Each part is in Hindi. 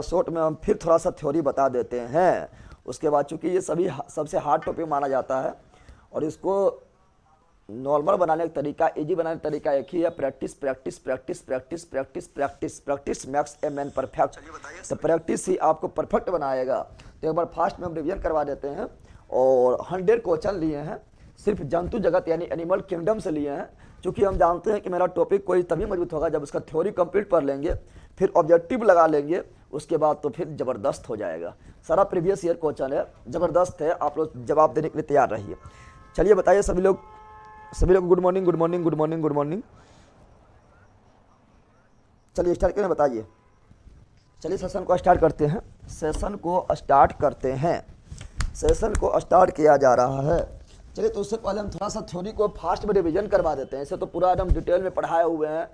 शॉर्ट में हम फिर थोड़ा सा थ्योरी बता देते हैं। उसके बाद चूंकि ये सभी सबसे हार्ड टॉपिक माना जाता है और इसको नॉर्मल बनाने का तरीका, इजी बनाने का तरीका एक ही है, practice practice practice practice practice practice practice max a man perfect. तो प्रैक्टिस ही आपको परफेक्ट बनाएगा। तो एक बार फास्ट में हम रिवीजन करवा देते हैं। और 100 क्वेश्चन लिए हैं, सिर्फ जंतु जगत यानी एनिमल किंगडम से लिए हैं। क्योंकि हम जानते हैं कि मेरा टॉपिक कोई तभी मजबूत होगा जब उसका थ्योरी कंप्लीट कर लेंगे, फिर ऑब्जेक्टिव लगा लेंगे, उसके बाद तो फिर ज़बरदस्त हो जाएगा। सारा प्रीवियस ईयर क्वेश्चन है, ज़बरदस्त है, आप लोग जवाब देने के लिए तैयार रहिए। चलिए बताइए सभी लोग good morning good morning good morning good morning. चलिए स्टार्ट करें, बताइए। चलिए सेशन को स्टार्ट करते हैं, सेशन को स्टार्ट करते हैं, सेशन को स्टार्ट किया जा रहा है। चलिए तो उससे पहले हम थोड़ा सा थ्योरी को फास्ट में रिवीजन करवा देते हैं। ऐसे तो पूरा एकदम डिटेल में पढ़ाए हुए हैं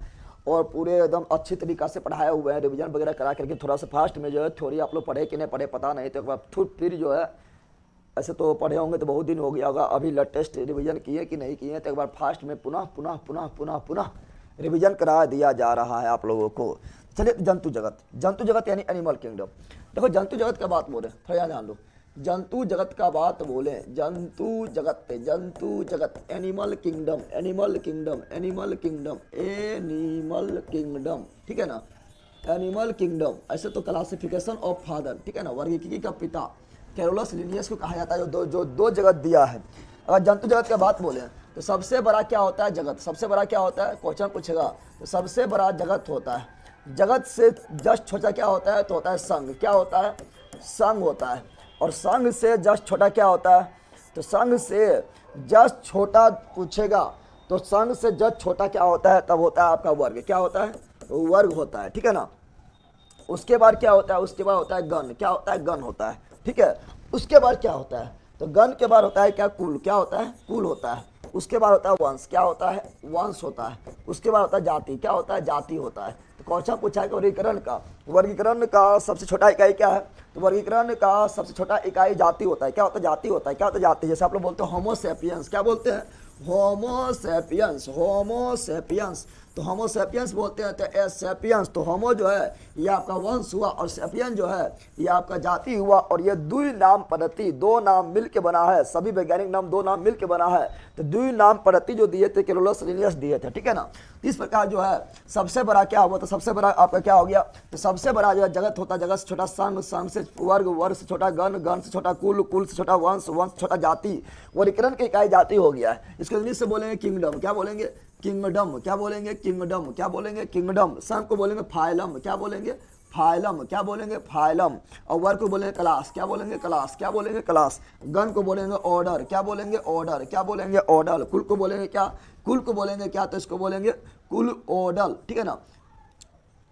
और पूरे एकदम अच्छी तरीक़ा से पढ़ाए हुए हैं, रिवीजन वगैरह करा करके थोड़ा सा फास्ट में जो है थ्योरी आप लोग पढ़े कि नहीं पढ़े पता नहीं, तो एक बार फिर जो है, ऐसे तो पढ़े होंगे तो बहुत दिन हो गया होगा, अभी लेटेस्ट रिवीजन किए कि नहीं किए, तो एक बार फास्ट में पुनः पुनः पुनः पुनः पुनः रिवीजन करा दिया जा रहा है आप लोगों को। चलिए जंतु जगत यानी एनिमल किंगडम। देखो जंतु जगत का बात बोले, थोड़ा ध्यान लो, जंतु जगत का बात बोले, जंतु जगत animal kingdom animal kingdom animal kingdom animal kingdom, ठीक है ना, एनिमल किंगडम। ऐसे तो क्लासिफिकेशन ऑफ फादर, ठीक है ना, वर्गीकृति का पिता कैरोलस लिनियस को कहा जाता है, जो दो जगत दिया है। अगर जंतु जगत का बात बोले तो सबसे बड़ा क्या होता है? जगत। सबसे बड़ा क्या होता है? क्वेश्चन पूछेगा तो सबसे बड़ा जगत होता है। जगत से जस्ट छोटा क्या होता है? तो होता है संघ। क्या होता है? संघ होता है। और संघ से जस्ट छोटा क्या होता है? तो संघ से जस्ट छोटा पूछेगा तो संघ से जस्ट छोटा क्या होता है? तब होता है आपका वर्ग। क्या होता है? वर्ग होता है, ठीक है ना। उसके बाद क्या होता है? उसके बाद होता है गण। क्या होता है? गण होता है, ठीक है। उसके बाद क्या होता है? तो गण के बाद होता है क्या? कुल। क्या होता है? कुल होता है। उसके बाद होता है वंश। क्या होता है? वंश होता है। उसके बाद होता है जाति। क्या होता है? जाति होता है। तो क्वेश्चन पूछा है कि वर्गीकरण का सबसे छोटा इकाई क्या है? तो वर्गीकरण का सबसे छोटा इकाई जाति होता है। क्या होता है? जाति होता है। क्या होता है? जाति। जैसे आप लोग बोलते हैं होमोसेपियंस, क्या बोलते हैं? Homo sapiens, Homo sapiens. तो होमोसेपियंस बोलते हैं। तो एसेपियंस, तो होमो जो है ये आपका वंश हुआ और सेपियन जो है ये आपका जाति हुआ। और ये दुई नाम पद्धति, दो नाम मिल के बना है, सभी वैज्ञानिक नाम दो नाम मिल के बना है। तो दुई नाम पद्धति जो दिए थे कैरोलस लिनियस दिए थे, ठीक है ना। इस प्रकार जो है सबसे बड़ा क्या हुआ? तो सबसे बड़ा आपका क्या हो गया? तो सबसे बड़ा जो है जगत होता है, जगत से छोटा संघ, संघ से वर्ग, वर्ग से छोटा गण, गण से छोटा कुल, कुल से छोटा वंश, वंश से छोटा जाति। वर्गीकरण की इकाई जाति हो गया है। इसको इंग्लिश से बोलेंगे किंगडम। क्या बोलेंगे? किंगडम। क्या बोलेंगे? किंगडम। क्या बोलेंगे? किंगडम। संघ को बोलेंगे फाइलम। क्या बोलेंगे? फाइलम। क्या बोलेंगे? फाइलम। और वर्ग को बोलेंगे क्लास। क्या बोलेंगे? क्लास। क्या बोलेंगे? क्लास। गण को बोलेंगे ऑर्डर। क्या बोलेंगे? ऑर्डर। क्या बोलेंगे? ऑर्डर। कुल को बोलेंगे क्या? कुल को बोलेंगे क्या? तो इसको बोलेंगे कुल ऑर्डर, ठीक है ना।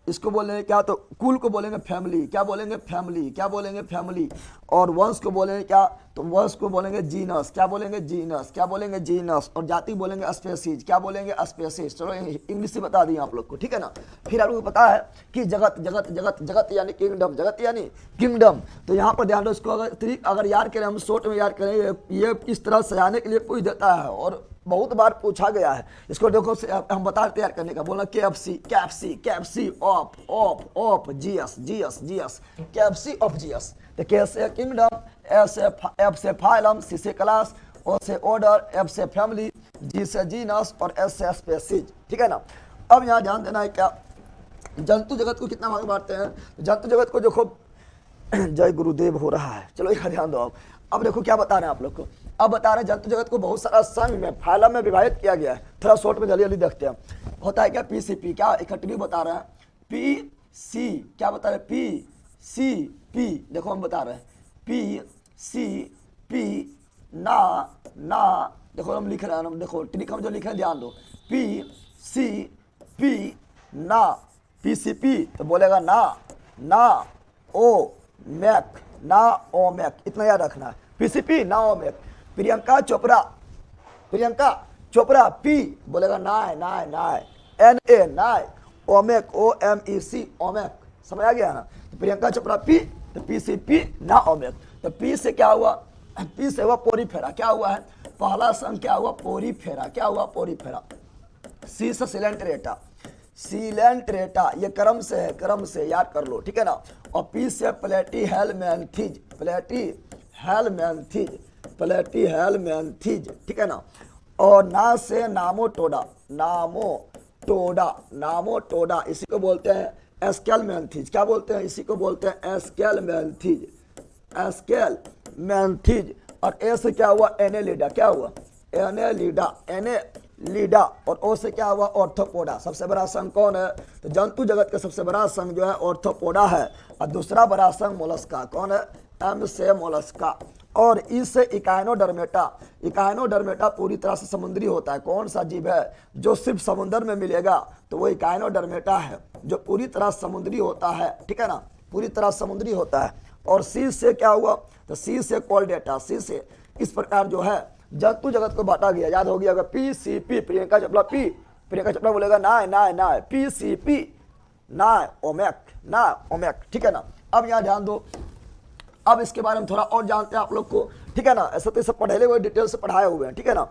इसको बोलेंगे क्या? तो कुल को बोलेंगे फैमिली। क्या बोलेंगे? फैमिली। क्या बोलेंगे? फैमिली। और वंश को बोलेंगे क्या? तो वंश को बोलेंगे जीनस। क्या बोलेंगे? जीनस। क्या बोलेंगे? जीनस। और जाति बोलेंगे स्पेसीज। क्या बोलेंगे? स्पेसीज। चलो इंग्लिश से बता दिए आप लोग को, ठीक है ना। फिर आप लोग को पता है कि जगत जगत जगत जगत यानी किंगडम, जगत यानी किंगडम। तो यहाँ पर ध्यान दो, इसको अगर याद करें, हम शॉर्ट में याद करें, ये किस तरह सजाने के लिए पूछ देता है और बहुत बार पूछा गया है। इसको देखो हम बता तैयार करने का, बोलना KFC, KFC, KFC of of of GS, GS, GS, KFC of GS. तो K से किंगडम, F से फाइलम, C से क्लास, O से ऑर्डर, F से फैमिली, G से जीनस और S से स्पेसीज, ठीक है ना। अब यहाँ ध्यान देना है क्या, जंतु जगत को कितना भाग बांटते हैं? जंतु जगत को देखो, जय गुरुदेव हो रहा है, चलो एक ध्यान दो आप। अब देखो क्या बता रहे हैं आप लोग को, अब बता रहे हैं जंतु जगत को बहुत सारा संघ में, फाइलम में विभाजित किया गया है। थोड़ा शॉर्ट में जल्दी जल्दी देखते हैं। होता है क्या? PCP। क्या इकट्ठी बता रहे हैं? PC। क्या बता रहे हैं? PCP। देखो हम बता रहे हैं PCP ना, देखो हम लिख रहे हैं, हम देखो ट्रिक हम जो लिखे ध्यान दो, PCP ना, PCP तो बोलेगा ना ओ मैक, ना ओ मैक, इतना याद रखना है। PCP ना ओ मैक। प्रियंका चोपड़ा P बोलेगा नाय, NA नाय, ओमेक OMEC ओमेक, समझ आ गया ना। तो प्रियंका चोपड़ा P, तो PCP ना ओमेक। तो P से क्या हुआ? P से हुआ पोरीफेरा। क्या हुआ है? पहला संघ क्या हुआ? पोरीफेरा। क्या हुआ? पोरीफेरा। C से सिलेंट्रेटा, ये क्रम से है, क्रम से याद कर लो, ठीक है ना। और पी से प्लेटीहेलमिन्थेज, प्लेटीहेलमिन्थेज, प्लेटीहेलमिन्थेज, ठीक है ना। और ना से नामोटोडा, नामोटोडा, नामोटोडा, इसी को बोलते हैं एस्केलमेंथेज। क्या बोलते हैं? इसी को बोलते हैं एस्केलमेंथेज, एस्केलमेंथेज। और ए से क्या हुआ? एनेलिडा, क्या हुआ? Annelida, Annelida. और ओ से क्या हुआ? ऑर्थोपोडा। सबसे बड़ा संघ कौन है? तो जंतु जगत का सबसे बड़ा संघ जो है ऑर्थोपोडा है, और दूसरा बड़ा संघ मोलस्का। कौन है? एम से मोलस्का। और ई से इकाइनोडर्मेटा, इकाइनोडर्मेटा पूरी तरह से समुद्री होता है। कौन सा जीव है जो सिर्फ समुद्र में मिलेगा? तो वो इकाइनोडर्मेटा है, जो पूरी तरह समुद्री होता है, ठीक है ना, पूरी तरह समुद्री होता है। और सी से क्या हुआ? तो सी से कॉलडेटा, सी से। इस प्रकार जो है जंतु जगत को बांटा गया। याद हो गया होगा P C P. Priyanka Chopra P, Priyanka Chopra बोलेगा ना ना ना, पी सी पी, ना ओमेक, ना ओमेक, ठीक है ना। अब यहाँ ध्यान दो, अब इसके बारे में थोड़ा और जानते हैं आप लोग को, ठीक है ना। ऐसा तो सब पढ़े हुए डिटेल से पढ़ाए हुए हैं, ठीक है ना।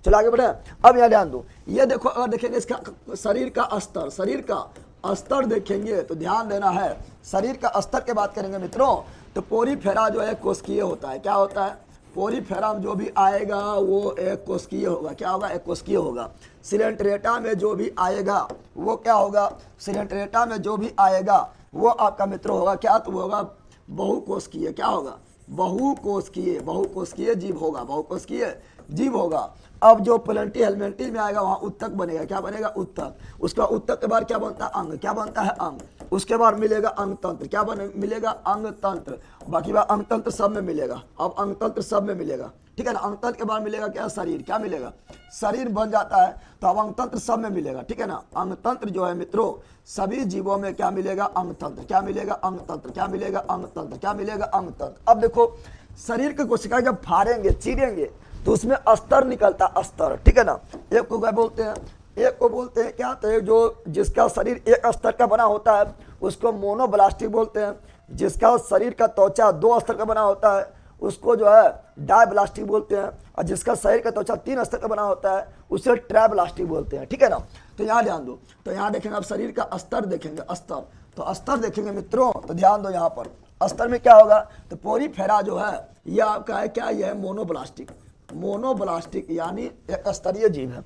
चलो आगे बढ़े। अब यहाँ ध्यान दो, ये देखो, अगर देखेंगे इसका शरीर का स्तर, शरीर का स्तर देखेंगे तो ध्यान देना है। शरीर का स्तर की बात करेंगे मित्रों, तो पोरीफेरा जो है कोशिकीय होता है। क्या होता है? पोरीफेरा में जो भी आएगा वो एक कोशिकीय होगा। क्या होगा? एक कोशिकीय होगा। सिलेंट्रेटा में जो भी आएगा वो क्या होगा? सिलेंट्रेटा में जो भी आएगा वो आपका मित्र होगा क्या? तो वो होगा बहुकोशिकीय। क्या होगा? बहुकोशिकीय, बहुकोशिकीय जीव होगा, बहुकोशिकीय जीव होगा। अब जो प्लेटीहेलमिन्थेज में आएगा वहां उत्तक बनेगा। क्या बनेगा? उत्तक। उसका उत्तक के बाद क्या बनता है? अंग। क्या बनता है? अंग। उसके बाद मिलेगा अंग तंत्र। क्या मिलेगा? अंग तंत्र। बाकी बात अंग तंत्र सब में मिलेगा। अब अंग तंत्र सब में मिलेगा, ठीक है ना। अंग तंत्र के बाद मिलेगा क्या? शरीर। क्या मिलेगा? शरीर बन जाता है, तो अब अंग तंत्र सब में मिलेगा, ठीक है ना। अंग तंत्र जो है मित्रों सभी जीवों में क्या मिलेगा? अंग तंत्र। क्या मिलेगा? अंग तंत्र। क्या मिलेगा? अंग तंत्र। क्या मिलेगा? अंग तंत्र। अब देखो, शरीर की कोशिका जब फाड़ेंगे, चीरेंगे, तो उसमें अस्तर निकलता, अस्तर, ठीक है ना। एक को क्या बोलते हैं? एक को बोलते हैं क्या? तो जो जिसका शरीर एक स्तर का बना होता है उसको मोनोब्लास्टिक बोलते हैं। जिसका शरीर का त्वचा 2 स्तर का बना होता है उसको जो है डायब्लास्टिक बोलते हैं। और जिसका शरीर का त्वचा 3 स्तर का बना होता है उसे ट्राइब्लास्टिक बोलते हैं, ठीक है ना। तो यहाँ ध्यान दो, तो यहाँ देखेंगे आप शरीर का स्तर देखेंगे, स्तर। तो स्तर देखेंगे मित्रों, तो ध्यान दो यहाँ पर स्तर में क्या होगा? तो पोरीफेरा जो है ये आपका है क्या? यह है मोनोब्लास्टिक, मोनोब्लास्टिक यानी एक स्तरीय जीव है।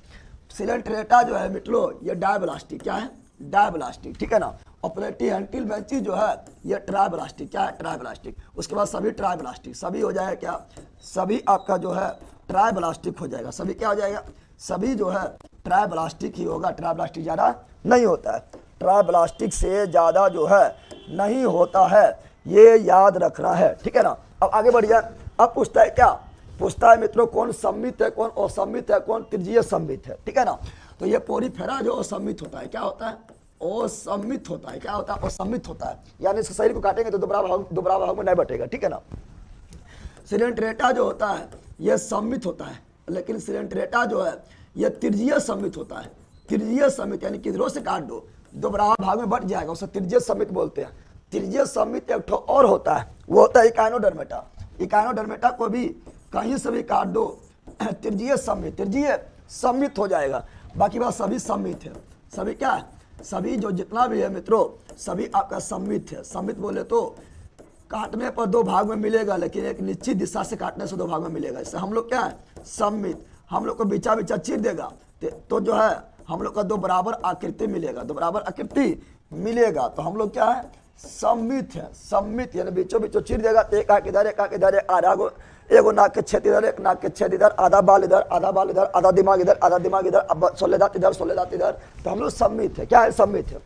सिलेंट्रेटा जो है मित्रों ये डायब्लास्टिक। क्या है? डायब्लास्टिक, ठीक है ना। और प्लेटीहेलमिन्थेज जो है ये ट्राइब्लास्टिक। क्या है? ट्राइब्लास्टिक। उसके बाद सभी ट्राइब्लास्टिक, सभी हो जाएगा क्या? सभी आपका जो है ट्राइब्लास्टिक हो जाएगा। सभी क्या हो जाएगा? सभी जो है ट्राइब्लास्टिक ही होगा। ट्राइब्लास्टिक ज़्यादा नहीं होता है, ट्राइब्लास्टिक से ज़्यादा जो है नहीं होता है, ये याद रखना है, ठीक है ना। अब आगे बढ़िए। अब पूछता है क्या? पूछता है मित्रों कौन सम्मित है, कौन असम्मित है, कौन तृतीय सम्मित है, ठीक है ना। तो ये पोरीफेरा जो असम्मित होता है, क्या होता है? असम्मित होता है। क्या होता है? असम्मित होता है, यानी इसके शरीर को काटेंगे तो दोबारा भाग में नहीं बटेगा, ठीक है ना। सिलेंट्रेटा जो होता है यह सम्मित होता है, लेकिन सिलेंट्रेटा जो है यह तृतीय सम्मित होता है। तृतीय सम्मित यानी किधरों से काट दो दोबारा भाग में बट जाएगा, उसे तृतीय सम्मित बोलते हैं। तृतीय सम्मित एक और होता है, वो होता है इकाइनोडर्मेटा। इकाइनोडर्मेटा को भी कहीं से भी काट दो तृतीय सम्मित हो जाएगा। बाकी बात सभी सम्मित है। सभी क्या है? सभी जो जितना भी है मित्रों सभी आपका सम्मित है। सम्मित बोले तो काटने पर 2 भाग में मिलेगा, लेकिन एक निश्चित दिशा से काटने से 2 भाग में मिलेगा। इससे हम लोग क्या है? सम्मित। हम लोग को बीचा बीचा चीर देगा तो जो है हम लोग का 2 बराबर आकृति मिलेगा, 2 बराबर आकृति मिलेगा, तो हम लोग क्या है? सम्मित है। सम्मित यानी बीचों बीचों चीर देगा, तो एक आंख इधर, एक आंख इधर, आधा को एगो नाक के छेद इधर, एक नाक के छेद इधर, आधा बाल इधर, आधा बाल इधर, आधा दिमाग इधर, आधा दिमाग इधर, अब 16 दांत इधर, 16 दांत इधर, तो हम लोग सम्मित है। क्या है? सम्मित है।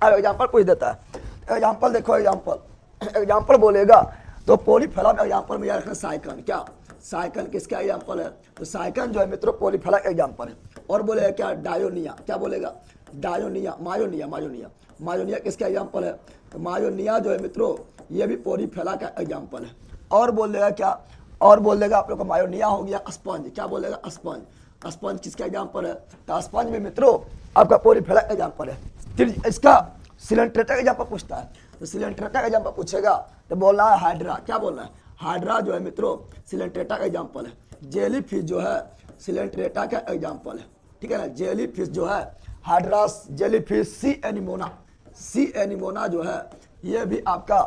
अब एग्जाम्पल पूछ देता है। एग्जाम्पल देखो, एग्जाम्पल बोलेगा तो पोलीफेरा में एग्जाम्पल में याद रखना साइकन। क्या? साइकन किसका एग्जाम्पल है? तो साइकन जो है मित्रों पोलीफेरा का एग्जाम्पल है। और बोलेगा क्या? डायोनिया। क्या बोलेगा? डायोनिया, मायोनिया, मायोनिया, मायोनिया किसका एग्जाम्पल है? तो मायोनिया जो है मित्रों ये भी पोलीफेरा का एग्जाम्पल है। और बोल देगा क्या? और बोल देगा आप लोग का मायोनिया हो गया स्पंज। क्या बोलेगा? स्पंज। स्पंज किसका एग्जाम्पल है? तो स्पंज में मित्रों आपका पोलीफेरा का एग्जाम्पल है। इसका सिलेंट्रेटा का एग्जाम्पल पूछता है, तो सिलेंट्रेटा का एग्जाम्पल पूछेगा तो बोलना है हाइड्रा। क्या बोलना है? हाइड्रा जो है मित्रों सिलेंट्रेटा का एग्जाम्पल है। जेली फिश जो है सिलेंट्रेटा का एग्जाम्पल है, ठीक है ना। जेली फिश जो है हाइड्रास जेलीफिश, सी एनिमोना, सी एनिमोना जो है ये भी आपका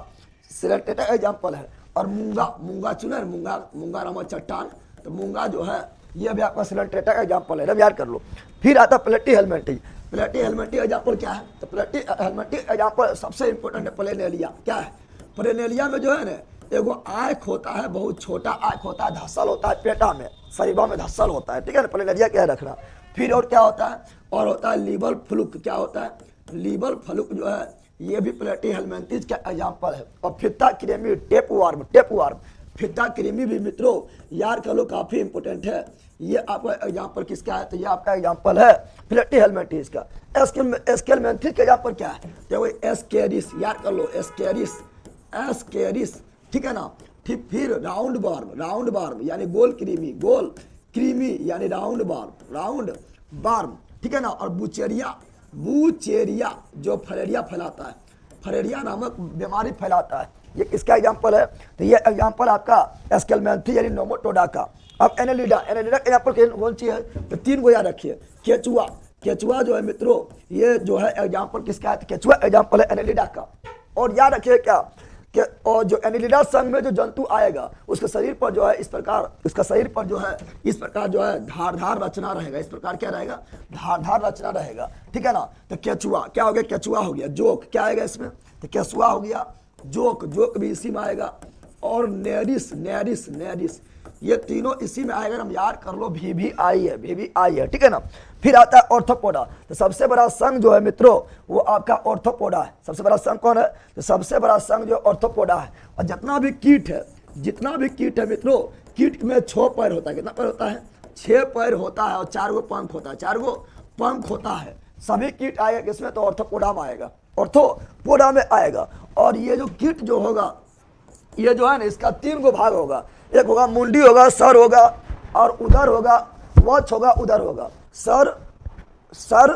सिलेक्टेड एग्जाम्पल है। और मूंगा, मूंगा चुना है, मूंगा, मूंगा नामक चट्टान, तो मूंगा जो है ये भी आपका सिलेक्टेड एग्जाम्पल है, याद कर लो। फिर आता प्लेटी हेलमेंटी। प्लेटी हेलमेंटी एग्जाम्पल क्या है? तो प्लेटी हेलमेंटी एग्जाम्पल सबसे इंपॉर्टेंट है प्लेनेलिया। क्या है? प्लेनेलिया में जो है ना एगो आँख होता है, बहुत छोटा आँख होता है, धसल होता है पेटा में, शरीरों में धसल होता है, ठीक है ना। प्लेनेलिया क्या रखना। फिर और क्या होता है? और होता है लीबल फ्लूक। क्या होता है? लीबल फ्लूक जो है ये भी प्लेटी हेलमेंथिस का एग्जाम्पल है। और फित्ता कृमि, टेप वार्म, टेप वार्म, फित्ता कृमि भी मित्रों यार कर लो, काफी इंपोर्टेंट है। ये आपका एग्जाम्पल किसका है? तो ये आपका एग्जाम्पल है प्लेटी हेलमेंथिस का। एस्केलमेंथिस का एग्जाम्पल क्या है? तो एस्केरिस, याद कर लो, एस्केरिस, एस्केरिस, ठीक है ना। ठीक, फिर राउंड बार्म, राउंड बार्म यानी गोल कृमि, गोल कृमि यानी राउंड बार्म, राउंड बार्म, ठीक है ना। और बुचेरिया, बुचेरिया जो फलेरिया फैलाता है, फलेरिया नामक बीमारी फैलाता है, ये किसका एग्जाम्पल है? तो ये एग्जाम्पल आपका एस्केलमेंथी यानी नोमोटोडा का। अब एनेलिडा, एनेलिडा का एग्जाम्पल कौन सी है? तो 3 को याद रखिए। केचुआ, केचुआ जो है मित्रों ये जो है एग्जाम्पल किसका है? तो केचुआ एग्जाम्पल है एनेलिडा का। और याद रखिए क्या कि और जो एनेलिडा संघ में जो जंतु आएगा उसके शरीर पर जो है इस प्रकार, उसका शरीर पर जो है इस प्रकार जो है धारदार रचना रहेगा, इस प्रकार क्या रहेगा? धारदार रचना रहेगा, ठीक है ना। तो केचुआ क्या हो गया? केचुआ हो गया। जोक क्या आएगा इसमें? तो केचुआ हो गया। जोक, जोक भी इसी में आएगा। और नेरिस, नेरिस, नेरिस, ये तीनों इसी में आएगा। हम याद कर लो, भी आई है, भी आई है, ठीक है ना। फिर आता है ऑर्थोपोडा। तो सबसे बड़ा संघ जो है मित्रों वो आपका ऑर्थोपोडा है। सबसे बड़ा संघ कौन है? तो सबसे बड़ा संघ जो ऑर्थोपोडा है। और जितना भी कीट है, जितना भी कीट है मित्रों, कीट में 6 पैर होता है। कितना पैर होता है? 6 पैर होता है और 4 गो पंख होता है, 4 गो पंख होता है। सभी कीट आएगा किसमें? तो ऑर्थोपोडा में आएगा, ऑर्थोपोडा में आएगा। और ये जो कीट जो होगा ये जो है ना इसका 3 गो भाग होगा। एक होगा मुंडी होगा, सर होगा और उदर होगा, वक्ष होगा, उदर होगा। सर, सर,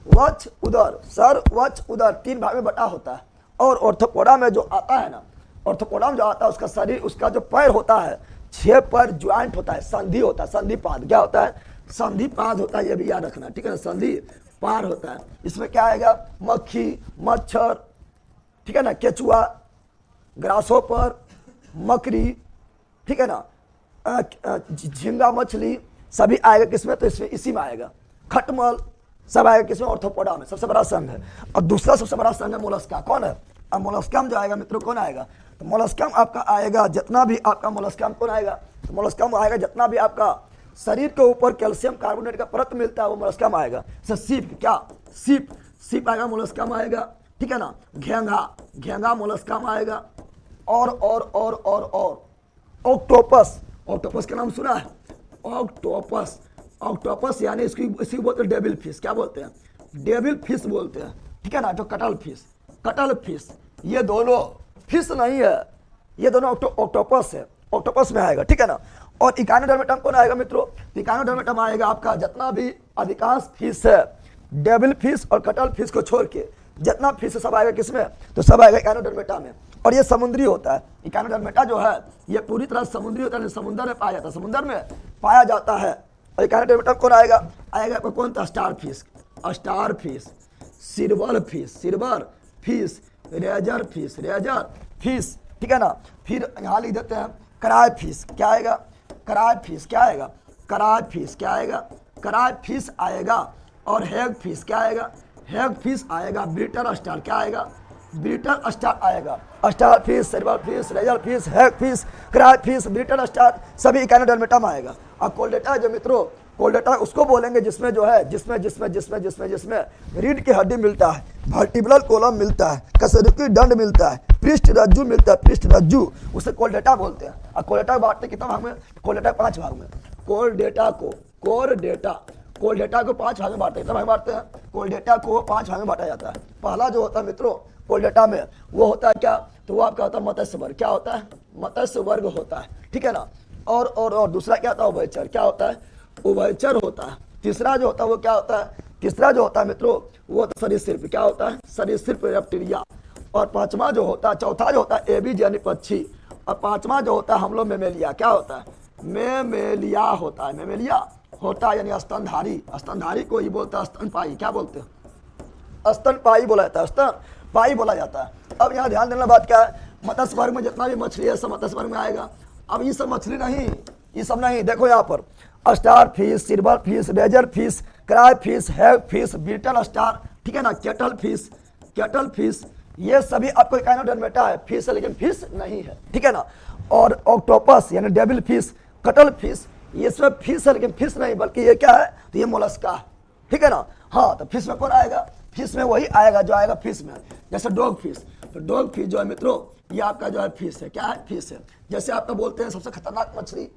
वक्ष, उदर, सर, वक्ष, उदर 3 भाग में बटा होता है। और ऑर्थोपोडा में जो आता है ना, ऑर्थोपोडा में जो आता है उसका शरीर, उसका जो पैर होता है 6 पैर ज्वाइंट होता है, संधि होता है, संधिपाद। क्या होता है? संधिपाद होता है, ये भी याद रखना, ठीक है ना। संधिपाद होता है। इसमें क्या आएगा? मक्खी, मच्छर, ठीक है ना, केचुआ, ग्रासोपर, मकड़ी, ठीक है ना, झींगा मछली सभी आएगा किसमें? तो इसमें इसी में आएगा। खटमल सब आएगा किसमें? ऑर्थोपोडा में। सबसे बड़ा संघ है। और दूसरा सबसे बड़ा संघ है मोलस्का। कौन है? अब मोलस्कम जो आएगा मित्रों कौन आएगा? तो मोलस्कम आपका आएगा, जितना भी आपका मोलस्कम कौन आएगा? तो मोलस्कम आएगा जितना भी आपका शरीर के ऊपर कैल्शियम कार्बोनेट का परत मिलता है वो मोलस्कम आएगा। जैसे सीप, क्या सीप, सीप आएगा, मोलस्कम आएगा, ठीक है ना। घेंगा, घेंगा मोलस्कम आएगा। और ऑक्टोपस, ऑक्टोपस का नाम सुना है? ऑक्टोपस, ऑक्टोपस यानी इसकी बोलते हैं डेविल फिश। क्या बोलते हैं? डेविल फिश बोलते हैं, ठीक है ना। जो कटल फिश, कटल फिश, ये दोनों फिश नहीं है, ये दोनों ऑक्टोपस है, ऑक्टोपस में आएगा, ठीक है ना। और इकानोडर्मेटम कौन आएगा मित्रों? इकानोडर्मेटम आएगा आपका जितना भी अधिकांश फिश है, डेविल फिश और कटल फिश को छोड़ के जितना फिश सब आएगा किसमें? तो सब आएगा इकानोडर्मेटा में। और ये समुद्री होता है। इकानोडर्मेटा जो है ये पूरी तरह समुद्री होता है, समुद्र में पाया जाता है, समुद्र में पाया जाता है। और इकानोडर्मेटा कौन आएगा? आएगा आपको कौन? था starfish, starfish, silverfish, silverfish, razor fish, razor fish, ठीक है ना। फिर यहाँ लिख देते हैं कराय फिश। क्या आएगा? कराय फिश। क्या आएगा? कराय फिश। क्या आएगा? कराय फिश आएगा। और हैग फिश क्या आएगा? हैग फिश आएगा। ब्रिटर स्टार क्या आएगा? ब्रिटर स्टार आएगा। Starfish, silverfish, razor fish, hagfish, crayfish, brittle star सभी इकानोडर्मेटा में आएगा। और कोलडेटा जो मित्रों, कोलडेटा उसको बोलेंगे जिसमें जो है जिसमें रीढ़ की हड्डी मिलता है, वर्टिब्रल कॉलम मिलता है, कशेरुकी दंड मिलता है, पृष्ठ रज्जु मिलता है, पृष्ठ रज्जु, उसे कोलडेटा बोलते हैं। और कोलडेटा बांटते कितना भाग में? कोलडेटा 5 भाग में। कोलडेटा को 5 भाग में बांटते हैं। कितना भाग बांटते हैं? कोलडेटा को 5 भाग में बांटा जाता है। पहला जो होता है मित्रों कोलडेटा में वो होता है क्या? तो वो आपका होता है मत्स्य वर्ग। क्या होता है? मत्स्य वर्ग होता है, ठीक है ना। और दूसरा क्या होता है? उभयचर। क्या होता है? उभयचर होता है। तीसरा जो होता है वो क्या होता है? तीसरा जो होता है मित्रों वो सरीसृप। क्या होता है? सरीसृप, रेप्टिलिया। और पांचवा जो होता है, चौथा जो होता है एबीज यानी पक्षी। और पांचवा जो होता है हम लोग मेमेलिया। क्या होता है? मेमेलिया होता है। मेमेलिया होता है यानी स्तनधारी। स्तनधारी को ही बोलते हैं स्तनपाई। क्या बोलते हैं? स्तनपाई बोला जाता है, स्तनपाई बोला जाता है। अब यहाँ ध्यान देना बात क्या है, मत्स्य वर्ग में जितना भी मछली है सब मत्स्य वर्ग में आएगा। अब ये सब मछली नहीं, ये सब नहीं, देखो यहाँ पर starfish, silverfish, razor fish, crayfish, hagfish, brittle star, ठीक है ना, कैटल फिश, ये सभी आपको इकाइनोडर्मेटा है, फिश है लेकिन फिश नहीं है, ठीक है ना। और ऑक्टोपस यानी डेविल फिश, कटल फिश, ये सब फिश है लेकिन फिश नहीं, बल्कि ये क्या है, तो ये मोलस्का है, ठीक है ना। हाँ, तो फिश में कौन आएगा, फिश में वही आएगा जो आएगा फिश में, जैसे डॉग फिश। तो डॉग फिश जो है मित्रों, ये आपका जो है फिश है, क्या है, फिश है। जैसे आपका बोलते हैं सबसे खतरनाक मछली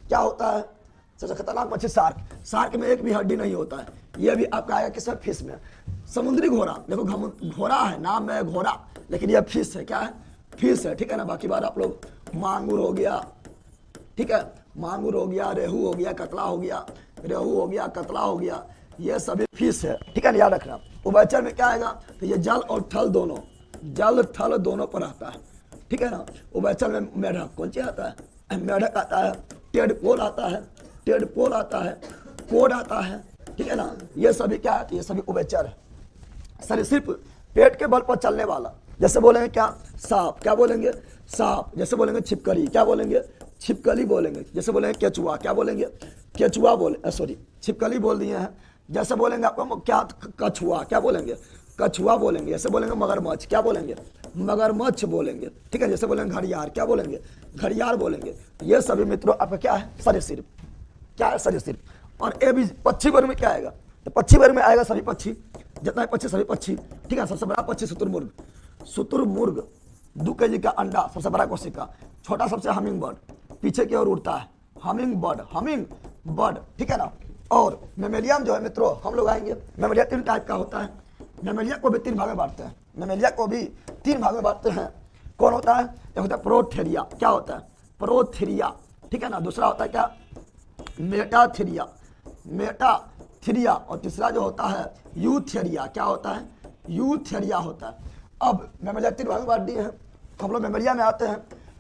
क्या होता है, सबसे खतरनाक मछली शार्क, शार्क में एक भी हड्डी नहीं होता है, ये भी आपका आएगा किसमें, फिश में। समुद्री घोड़ा, देखो घोड़ा है, नाम है घोड़ा, लेकिन यह फिश है, क्या है, फिश है, ठीक है ना। बाकी बार आप लोग मांगुर हो गया, ठीक है, मांगुर हो गया, रेहू हो गया, कतला हो गया, रेहू हो गया, कतला हो गया, ये सभी फिश है, ठीक है ना, याद रखना। उभयचर में क्या आएगा, तो ये जल और थल दोनों, जल थल दोनों पर आता है, ठीक है ना। उभयचर में मेढक कौन सी आता है, मेढक आता है, टेडपोल आता है, टेडपोल आता है, पोड आता है, ठीक है ना। ये सभी क्या है, तो ये सभी उभयचर है। सरीसृप, पेट के बल पर चलने वाला, जैसे बोलेंगे क्या, सांप, क्या बोलेंगे, सांप। जैसे बोलेंगे छिपकली, क्या बोलेंगे, छिपकली बोलेंगे। जैसे बोलेंगे केचुआ, क्या बोलेंगे, केचुआ बोले, सॉरी छिपकली बोल दिए हैं। जैसे बोलेंगे आपको क्या, कछुआ, क्या बोलेंगे, कछुआ बोलेंगे। जैसे बोलेंगे मगरमच्छ, क्या बोलेंगे, मगरमच्छ बोलेंगे, ठीक है। जैसे बोलेंगे घड़ियाल, क्या बोलेंगे, घड़ियाल बोलेंगे। ये सभी मित्रों आपका क्या है, सरीसृप, क्या है, सरीसृप। और ये भी पक्षी वर्ग में क्या आएगा, तो पक्षी वर्ग में आएगा सभी पक्षी, जितना है पक्षी सभी पक्षी, ठीक है। सबसे बड़ा पक्षी शुतुरमुर्ग, शुतुरमुर्ग 2 kg का अंडा, सबसे बड़ा कोशिका। छोटा सबसे हमिंग बर्ड, पीछे की ओर उड़ता है, हमिंग बर्ड, ठीक है ना। और मेमेलिया जो है मित्रों, हम लोग आएंगे, मेमेलिया 3 टाइप का होता है। मेमेलिया को भी 3 भाग में बांटते हैं, मेमेलिया को भी 3 भाग में बांटते हैं। कौन होता है, एक होता है प्रोथेरिया, क्या होता है, प्रोथेरिया, ठीक है ना। दूसरा होता है क्या, मेटाथेरिया, और तीसरा जो होता है यूथेरिया, क्या होता है, यूथेरिया होता है। अब मेमेलिया 3 भाग में बांट दिए हैं, हम लोग मेमेलिया में आते हैं।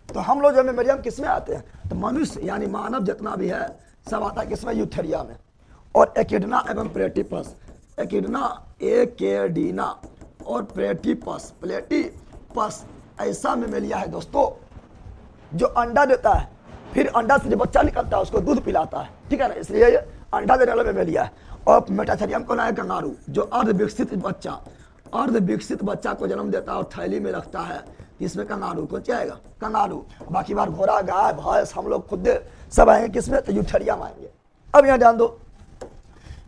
तो हम लोग जो मेमेलिया में किस में आते हैं, तो मनुष्य यानी मानव जितना भी है सब आता है किसमें, यूथेरिया में। और एकिडना एवं प्लेटिपस, एकेडीना और प्लेटिपस ऐसा मेमेलिया है दोस्तों जो अंडा देता है, फिर अंडा से जो बच्चा निकलता है उसको दूध पिलाता है, ठीक है ना। इसलिए ये अंडा देने वाला मेमेलिया है। और मेटाथेरियम कौन है, कंगारू, जो अर्धविकसित बच्चा को जन्म देता है और थैली में रखता है, इसमें कंगारू कौन सी आएगा, कंगारू। बाकी बार घोड़ा, गाय, भैंस, हम लोग खुद सब आएंगे किसमें, तो यूथेरिया में आएंगे। अब यहाँ ध्यान दो,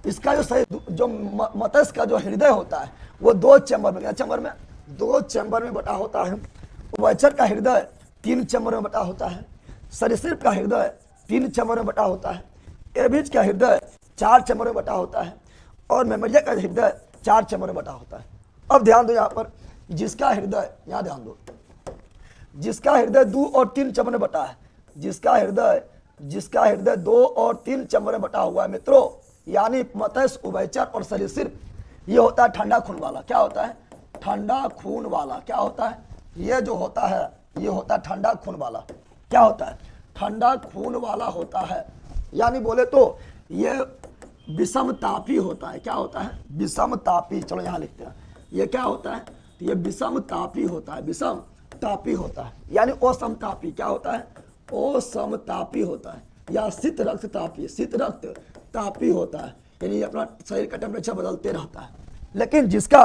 इसका जो मत्स्य का जो हृदय होता है वो 2 चैम्बर में, क्या चैम्बर में, 2 चैम्बर में बटा होता है। उभयचर का हृदय 3 चैम्बर में बटा होता है। सरीसृप का हृदय 3 चैम्बर में बटा होता है। एबीज का हृदय 4 चैम्बर में बटा होता है। और मेमेलिया का हृदय 4 चैम्बर में बटा होता है। अब ध्यान दो यहाँ पर, जिसका हृदय, यहाँ ध्यान दो, जिसका हृदय 2 और 3 चैम्बर में बटा है, जिसका हृदय 2 और 3 चैम्बर में बटा हुआ है मित्रों, यानी मत्स्य, उभयचर और सरीसृप, ये होता है ठंडा खून वाला। क्या होता है, ठंडा खून वाला। क्या होता है, ये जो होता है ये होता है ठंडा खून वाला। क्या होता है, ठंडा खून वाला होता है। यानी बोले तो ये विषम तापी होता है। क्या होता है, विषम तापी। चलो यहाँ लिखते हैं, ये क्या होता है, ये विषम तापी होता है, विषम तापी होता है। यानी असमतापी, क्या होता है, असमतापी होता है। या शीत रक्त तापी होता है, यानी अपना शरीर का टेम्परेचर बदलते रहता है। लेकिन जिसका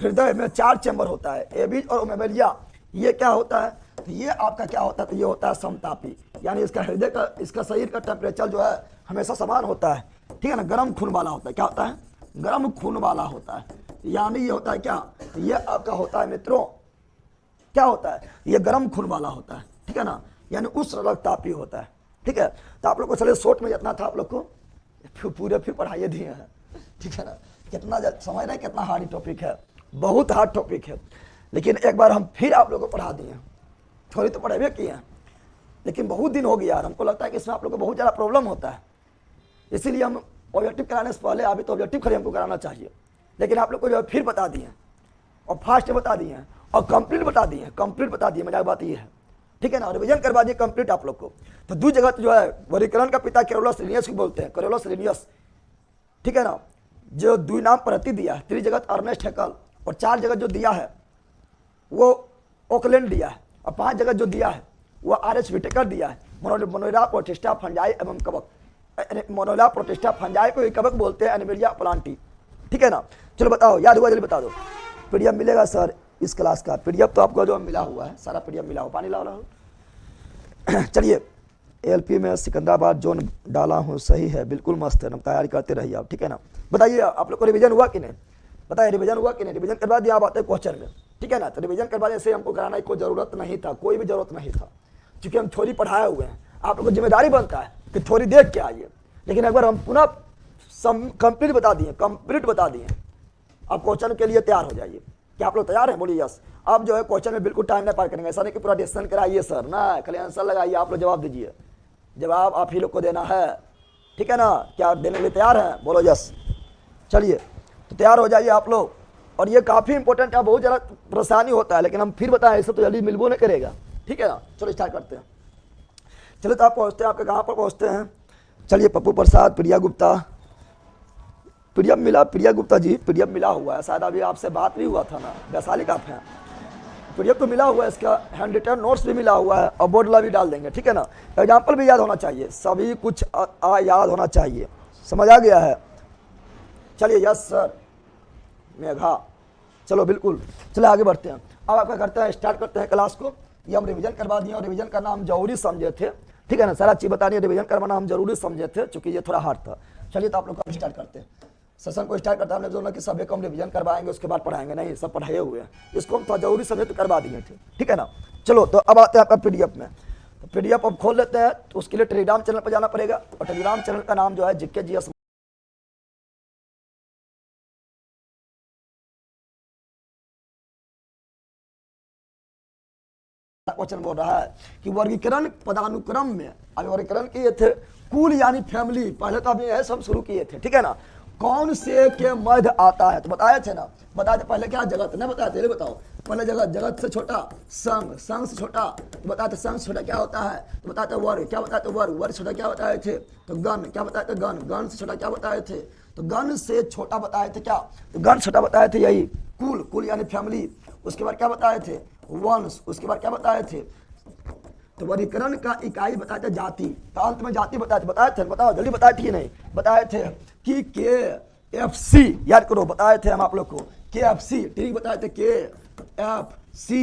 हृदय में 4 चैम्बर होता है, एबीज और मेमेलिया, ये क्या होता है, तो ये आपका क्या होता है, तो ये होता है समतापी। यानी इसका हृदय का, इसका शरीर का टेम्परेचर जो है हमेशा समान होता है, ठीक है ना। गर्म खून वाला होता है। क्या होता है, गर्म खून वाला होता है। यानी ये होता है क्या, ये आपका होता है मित्रों, क्या होता है, ये गर्म खून वाला होता है, ठीक है ना। यानी उस रक्ततापी होता है, ठीक है। तो आप लोग को चलिए शॉर्ट में जितना था आप लोग को पूरे फिर पढ़ाइए दिए हैं, ठीक है ना। कितना समझ रहे हैं कितना हार्ड टॉपिक है, बहुत हार्ड टॉपिक है। लेकिन एक बार हम फिर आप लोगों को पढ़ा दिए, थोड़ी तो पढ़े किए हैं, लेकिन बहुत दिन हो गया यार। हमको लगता है कि इसमें आप लोग को बहुत ज़्यादा प्रॉब्लम होता है, इसीलिए हम ऑब्जेक्टिव कराने से पहले अभी तो ऑब्जेक्टिव खाली हमको कराना चाहिए, लेकिन आप लोग को जो है फिर बता दिए और फास्ट बता दिए हैं और कंप्लीट बता दिए, मजाक बात ये है, ठीक है ना। रिवीजन करवा दिए कंप्लीट आप लोग को। तो 2 जगह जो है वर्गीकरण का पिता कैरोलस लिनियस को बोलते हैं, कैरोलस लिनियस, ठीक है ना। जो दुई नाम प्रति दिया है, त्रिजगत अर्नेस्ट हैकल, और 4 जगत जो दिया है वो ओकलैंड दिया है, और 5 जगत जो दिया है वो RH विटेकर दिया है। मोनोला प्रोटिस्टा फंजाई एवं कवक, मोनोला प्रोटिस्टा फंजाई को कवक बोलते हैं, एनिमेलिया प्लांटी। ठीक है ना, चलो बताओ, याद हुआ जल्दी बता दो। पीडीएफ मिलेगा सर इस क्लास का, पीडीएफ तो आपको जो मिला हुआ है, सारा पीडीएफ मिला हुआ, पानी ला रहा हो। चलिए, एलपी में सिकंदराबाद जोन डाला हूँ, सही है, बिल्कुल मस्त है, हम तैयारी करते रहिए आप। ठीक है ना, बताइए आप लोग को रिवीजन हुआ कि नहीं, बताइए रिवीजन हुआ कि नहीं। रिवीजन करवा दिया आप आते क्वेश्चन में, ठीक है ना। तो रिवीजन करवा ऐसे हमको कराना की कोई जरूरत नहीं था, कोई भी जरूरत नहीं था, क्योंकि हम थ्योरी पढ़ाए हुए हैं। आप लोग को जिम्मेदारी बनता है कि थ्योरी देख के आइए, लेकिन अगर हम पुनः कंप्लीट बता दिए, कंप्लीट बता दिए, आप क्वेश्चन के लिए तैयार हो जाइए। क्या आप लोग तैयार हैं, बोलिए यस। अब जो है क्वेश्चन में बिल्कुल टाइम नहीं पार करेंगे, ऐसा नहीं कि पूरा डिस्कशन कराइए सर ना, खाली आंसर लगाइए, आप लोग जवाब दीजिए, जवाब आप ही लोग को देना है। ठीक है ना, क्या आप देने के लिए तैयार हैं, बोलो यस। चलिए, तो तैयार हो जाइए आप लोग, और ये काफ़ी इंपॉर्टेंट है, बहुत ज़्यादा परेशानी होता है, लेकिन हम फिर बताएं ऐसा तो जल्दी मिलबो नहीं करेगा। ठीक है ना, चलो स्टार्ट करते हैं। चलो तो आप पहुँचते हैं, आपके कहाँ पर पहुँचते हैं। चलिए, पप्पू प्रसाद, प्रिया गुप्ता, पीडीएफ मिला, प्रिया गुप्ता जी पीडीएफ मिला हुआ है, शायद अभी आपसे बात भी हुआ था ना, वैशाली का फैन। पीडीएफ तो मिला हुआ है, इसका हैंड रिटन नोट्स भी मिला हुआ है, और बोर्ड ला भी डाल देंगे। ठीक है ना, एग्जाम्पल भी याद होना चाहिए, सभी कुछ याद होना चाहिए, समझ आ गया है। चलिए यस सर, मेघा, चलो बिल्कुल, चलो आगे बढ़ते हैं। अब आपका करते हैं, स्टार्ट करते हैं क्लास को। ये हम रिवीजन करवा दिए, और रिवीजन करना हम जरूरी समझे थे। ठीक है ना, सारा चीज़ बता दिए, रिवीजन करवाना हम जरूरी समझे थे, चूँकि ये थोड़ा हार्ड था। चलिए, तो आप लोग कब स्टार्ट करते हैं सेशन को, स्टार्ट करता है। हमने जो ना कि सब एक हम रिवीजन करवाएंगे, उसके बाद पढ़ाएंगे, नहीं, सब पढ़ाए हुए हैं, इसको हम थोड़ा जरूरी समझे तो करवा दिए थे। ठीक है ना, चलो तो अब आते हैं आपका पीडीएफ में। तो पीडीएफ अब खोल लेते हैं, तो उसके लिए टेलीग्राम चैनल पर जाना पड़ेगा, और टेलीग्राम चैनल का नाम जो है जीके जीएस क्वेश्चन बोल रहा है कि वर्गीकरण पदानुक्रम में, अभी वर्गीकरण किए थे कुल यानी फैमिली, पहले तो अभी सब शुरू किए थे। ठीक है ना, कौन से के मध्य आता है, तो बताए थे ना, बताए थे पहले क्या जगत नहीं बताए थे, बताओ पहले जगत, जगत से छोटा संघ, संघ से छोटा, तो बताए थे संघ छोटा क्या होता है, तो बताए थे वर्ग, क्या बताए थे वर्ग, वर्ग छोटा क्या बताए थे, तो गण, क्या बताए थे गण, गण से छोटा क्या बताए थे, तो गण से छोटा बताए थे क्या, तो गण छोटा बताए थे यही कुल, कुल यानी फैमिली। उसके बाद क्या बताए थे, वंश। उसके बाद क्या बताए थे, तो वर्गीकरण का इकाई बताए थे जाति, तो अंत में जाति बताए थे, बताओ जल्दी, बताए थे कि नहीं, बताए थे कि KFC, याद करो, बताए थे हम आप लोग को KFC, ठीक बताए थे KFC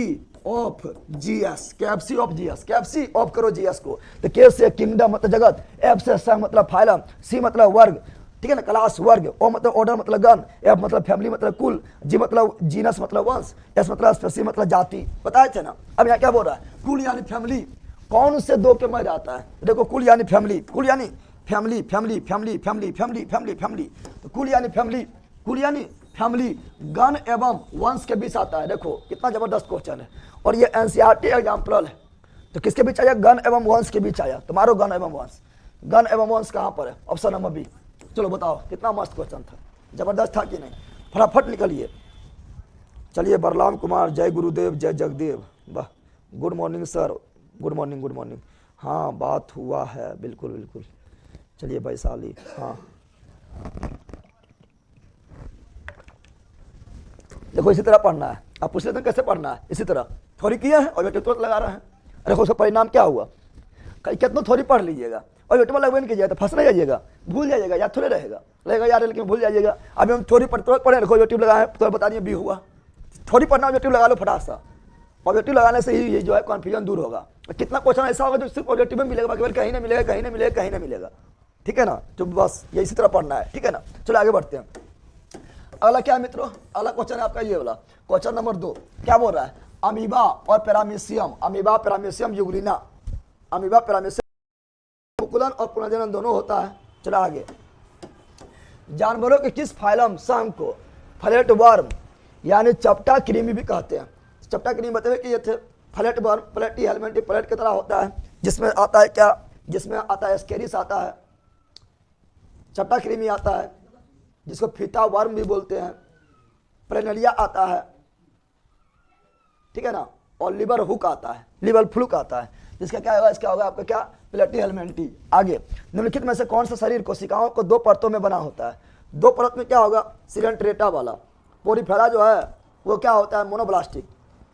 of GS, KFC of GS, KFC of करो GS को। तो K से किंगडम मतलब जगत, F से संघ मतलब फाइलम, C मतलब वर्ग, ठीक है ना, क्लास वर्ग, O मतलब ऑर्डर मतलब गण, F मतलब फैमिली मतलब कुल, G मतलब जीनस मतलब वंश, S मतलब स्पेसी मतलब जाति, बताए थे ना। अब यहाँ क्या बोल रहा है, कुल यानी फैमिली, कौन से दो के मध्य आता है, देखो कुल यानी फैमिली, कुल यानी family, family family family family family family, तो कुल यानी फैमिली, कुल यानी फैमिली, गण एवं वंश के बीच आता है। देखो कितना जबरदस्त क्वेश्चन है, और ये एनसीईआरटी एग्जाम्पल है। तो किसके बीच आया, गण एवं वंश के बीच आया, तुम्हारो गण एवं वंश, गण एवं वंश कहाँ पर है, ऑप्शन नंबर बी। चलो बताओ, कितना मस्त क्वेश्चन था, जबरदस्त था कि नहीं, फटाफट निकलिए। चलिए, बरलाम कुमार, जय गुरुदेव, जय जगदेव, वाह, good morning sir, good morning, good morning. हाँ बात हुआ है, बिल्कुल बिल्कुल। चलिए वैशाली, हाँ देखो इसी तरह पढ़ना है, आप पूछ लेते हैं कैसे पढ़ना है, इसी तरह थोड़ी किया है और बेटे तुरंत लगा रहा है। देखो उसका परिणाम क्या हुआ, कहीं कितना थोड़ी पढ़ लीजिएगा और बेटे लगवे नहीं कीजिएगा तो फंस नहीं जाइएगा, भूल जाइएगा, याद थोड़े रहेगा यार, लेकिन भूल जाइएगा। अभी हम थोड़ी तुरंत पढ़े, देखो यूट्यूब लगाए तो बता दिए बी हुआ, थोड़ी पढ़ना यूट्यूब लगा लो फटाक सा, पॉजिटिव लगाने से ही ये जो है कन्फ्यूजन दूर होगा। कितना क्वेश्चन ऐसा होगा जो सिर्फ पॉजिटिव में मिलेगा, बाकी कहीं नहीं मिलेगा, कहीं नहीं मिलेगा, कहीं नहीं मिलेगा। ठीक है ना, तो बस ये इसी तरह पढ़ना है। ठीक है ना, चलो आगे बढ़ते हैं। अगला क्या है मित्रों, अगला क्वेश्चन है आपका ये वाला, क्वेश्चन नंबर 2 क्या बोल रहा है, अमीबा और paramecium, amoeba paramecium euglena, amoeba paramecium मुकुलन और पुनर्जनन दोनों होता है। चलो आगे, जानवरों के किस फाइलम संघ को फ्लैट वर्म यानी चपटा कृमि भी कहते हैं। चपटा कृमि बताए कि ये थे फ्लैट वर्म, फ्लैटी हेलमेंटी फ्लैट की तरह होता है, जिसमें आता है क्या, जिसमें आता है स्केरिस आता है, चपटा कृमि आता है जिसको फीता वर्म भी बोलते हैं, प्लेनेलिया आता है, ठीक है ना, और लिवर हुक आता है, लिवर फ्लूक आता है, जिसका क्या होगा, इसका होगा आपका क्या, प्लेटी हेलमेंटी। आगे, निम्नलिखित में से कौन सा शरीर कोशिकाओं को 2 परतों में बना होता है, दो परत में क्या होगा, सिलेंट्रेटा वाला। पोरीफेरा जो है वो क्या होता है, मोनोब्लास्टिक।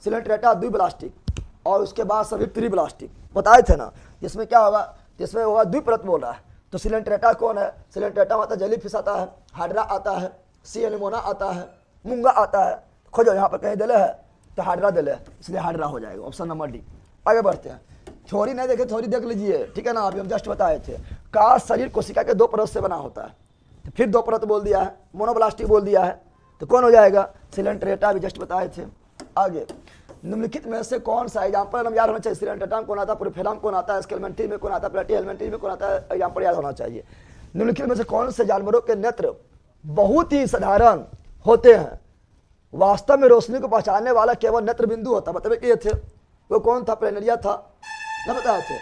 सिलेंट्रेटा द्विब्लास्टिक, और उसके बाद सभी त्रिब्लास्टिक बताए थे ना। जिसमें क्या होगा, जिसमें होगा द्विपरत बोल रहा है। तो सिलेंट्रेटा कौन है, सिलेंट्रेटा आता है जेलीफिश आता है, हाइड्रा आता है, सी एनिमोना आता है, मूंगा आता है। खोजो यहाँ पर कहीं दिले है तो हाइड्रा दिले है, इसलिए हाइड्रा हो जाएगा ऑप्शन नंबर डी। आगे बढ़ते हैं। थ्योरी नहीं देखे, थ्योरी देख लीजिए, ठीक है ना। अभी हम जस्ट बताए थे का शरीर कोशिका के दो परत से बना होता है, तो फिर दो परत बोल दिया है, मोनोब्लास्टिक बोल दिया है, तो कौन हो जाएगा, सिलेंट्रेटा भी जस्ट बताए थे। आगे, निम्नलिखित में से कौन सा, एग्जाम्पल हम याद होना चाहिए। सिलेंट्रेटा में कौन आता है, पोरीफेरा में कौन आता है, एस्केलमेंटी में कौन आता है, प्लेटीहेलमिंथी में कौन आता है, एग्जाम्पल याद होना चाहिए। निम्नलिखित में से कौन से जानवरों के नेत्र बहुत ही साधारण होते हैं, वास्तव में रोशनी को पहचानने वाला केवल नेत्र बिंदु होता है। बताइए कि थे वो कौन था, प्लेनेरिया था ना, बताए थे।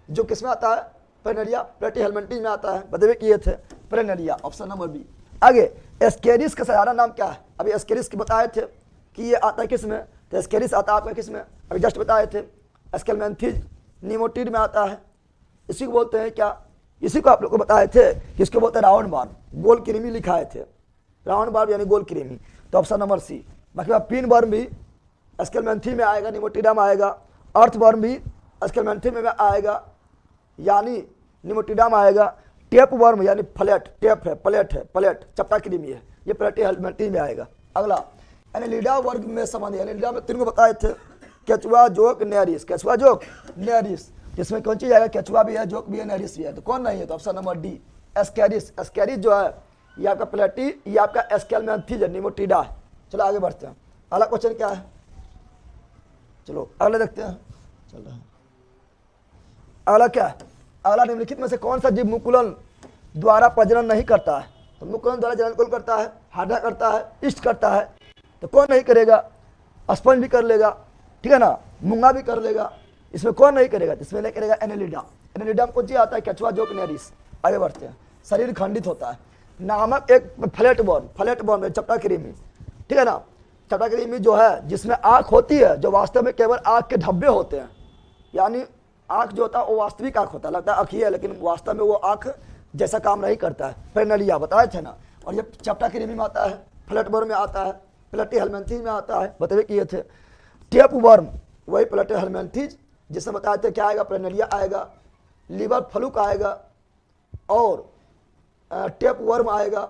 जो किसमें आता है, प्लेनेरिया, प्लेटीहेलमिंथी में आता है। बताइए कि थे प्लेनेरिया, ऑप्शन नंबर बी। आगे, एस्केरिस का साधारण नाम क्या है। अभी एस्केरिस की बताए थे कि ये आता है किस में, तो एस्केरिस आता है आपका किस में, अभी जस्ट बताए थे, एस्केलमेंथीज निमोटिड में आता है। इसी को बोलते हैं क्या, इसी को आप लोग को बताए थे कि इसको बोलते हैं राउंड बार, गोल कृमि लिखाए थे, राउंड बार यानी गोल कृमि। तो ऑप्शन नंबर सी। बाकी आप पिन वर्म भी एस्केलमेंथी में आएगा, निमोटिडा में आएगा, अर्थ वर्म भी एस्केलमेंथी में आएगा यानी निमोटिडा में आएगा, टेप वर्म यानी फ्लैट, टेप है, प्लेट चपटा कृमि है, ये प्लेटीहेलमिंथी में आएगा। अगला, एनेलिडा वर्ग में संबंध, एनेलिडा में तीन को बताए थे, केचुआ, जोक, नेरिस। केचुआ, जोक, नेरिस, जिसमें कौन चीज आएगा, केचुआ भी है, जोक भी है, नेरिस भी है। तो कौन नहीं है, तो option number D, Ascaris. Ascaris जो है ये आपका प्लेटी, ये आपका एस्केलमेंथीज निमोटिडा है। चलो आगे बढ़ते हैं। अगला क्वेश्चन क्या है, चलो अगला देखते हैं। चल रहा है अगला क्या है, अगला, निम्नलिखित में से कौन सा जीव मुकुलन द्वारा प्रजनन नहीं करता है। तो मुकुलन द्वारा जनन कौन करता है, हाइड्रा करता है, ईस्ट करता है। तो कौन नहीं करेगा, स्पंज भी कर लेगा, ठीक है ना, मूंगा भी कर लेगा। इसमें कौन नहीं करेगा, इसमें नहीं करेगा एनेलिडा। एनेलिडा में कौन चीज आता है, केचुआ, जोक, नेरिस। आगे बढ़ते हैं। शरीर खंडित होता है नामक एक फ्लैट बॉर्न चपटा कृमि, ठीक है ना। चपटा कृमि जो है जिसमें आँख होती है, जो वास्तव में केवल आँख के धब्बे होते हैं, यानी आँख जो होता है वो वास्तविक आँख होता है, लगता है आँख ही है लेकिन वास्तव में वो आँख जैसा काम नहीं करता है। प्लेनेरिया बताए थे ना। और ये चपटा कृमि में आता है, फ्लैट बॉर्न में आता है, प्लेटीहेलमिंथी में आता है। बताइए कि ये थे टेप वर्म, वही प्लेटीहेलमिंथीज जिसमें बताए थे क्या आएगा, प्लेनेरिया आएगा, लीवर फ्लूक आएगा और टेप वर्म आएगा,